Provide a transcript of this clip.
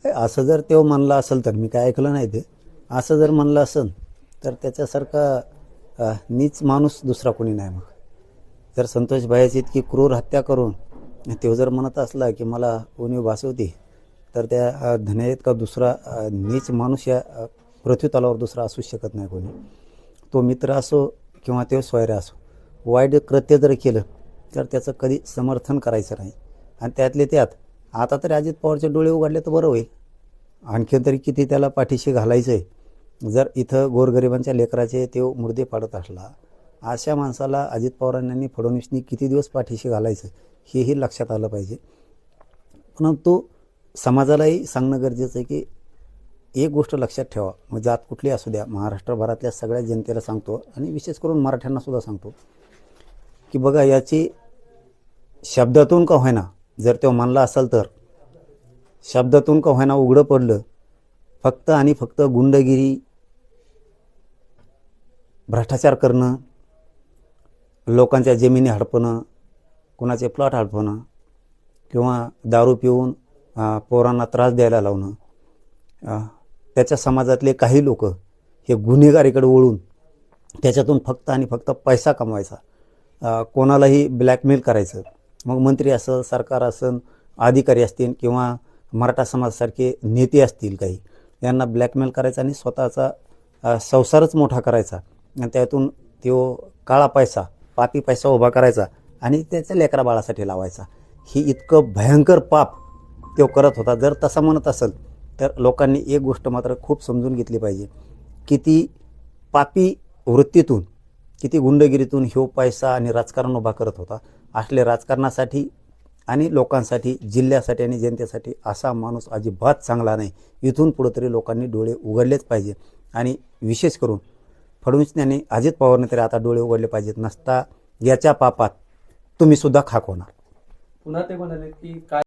असं जर तो म्हणला असेल तर मी काय ऐकलं नाही ते. असं जर म्हणलं असेल तर त्याच्यासारखा नीच माणूस दुसरा कोणी नाही. मग जर संतोष भाईची इतकी क्रूर हत्या करून तो जर म्हणत असला की मला उणीव भासवती, तर त्या धन्या का दुसरा नीच माणूस या पृथ्वी तलावर दुसरा असू शकत नाही कोणी. तो मित्र असो किंवा तो स्वैरा असो, वाईट कृत्य जर केलं तर त्याचं कधी समर्थन करायचं नाही. आणि त्यातले त्यात आता तरी अजित पवारचे डोळे उघडले तर बरं होईल. आणखीन तरी किती त्याला पाठीशी घालायचं आहे. जर इथं गोरगरिबांच्या लेकराचे ते मुर्दे पाडत असला, अशा माणसाला अजित पवारांनी फडणवीसनी किती दिवस पाठीशी घालायचं हेही लक्षात आलं पाहिजे. परंतु समाजालाही सांगणं गरजेचं आहे की एक गोष्ट लक्षात ठेवा, मग जात कुठली असू द्या, महाराष्ट्रभरातल्या सगळ्या जनतेला सांगतो आणि विशेष करून मराठ्यांनासुद्धा सांगतो की बघा, याची शब्दातून का होईना जर तो मानला असेल तर शब्दातून का होईना उघडं पडलं, फक्त आणि फक्त गुंडगिरी, भ्रष्टाचार करणं, लोकांच्या जमिनी हडपणं, कुणाचे प्लॉट हडपणं किंवा दारू पिऊन पोरांना त्रास द्यायला लावणं, त्याच्या समाजातले काही लोक हे गुन्हेगारीकडे वळून त्याच्यातून फक्त आणि फक्त पैसा कमवायचा, कोणालाही ब्लॅकमेल करायचं. मग मंत्री असेल, सरकार असेल, अधिकारी असतील किंवा मराठा समाजासारखे नेते असतील काही, यांना ब्लॅकमेल करायचा आणि स्वतःचा संसारच मोठा करायचा आणि त्यातून तो काळा पैसा, पापी पैसा उभा करायचा आणि त्याच्या लेकरा बाळासाठी लावायचा. ही इतकं भयंकर पाप तो करत होता. जर तसा म्हणत असेल तर लोकांनी एक गोष्ट मात्र खूप समजून घेतली पाहिजे, किती पापी वृत्तीतून, किती गुंडगिरीतून ह्यो पैसा आणि राजकारण उभा करत होता. असले राजकारणासाठी आणि लोकांसाठी, जिल्ह्यासाठी आणि जनतेसाठी असा माणूस अजिबात चांगला नाही. इथून पुढे तरी लोकांनी डोळे उघडलेच पाहिजे आणि विशेष करून फडणवीसने, अजित पवारने तरी आता डोळे उघडले पाहिजेत. नसता याच्या पापात तुम्ही सुद्धा खाक होणार. पुन्हा ते म्हणाले की काय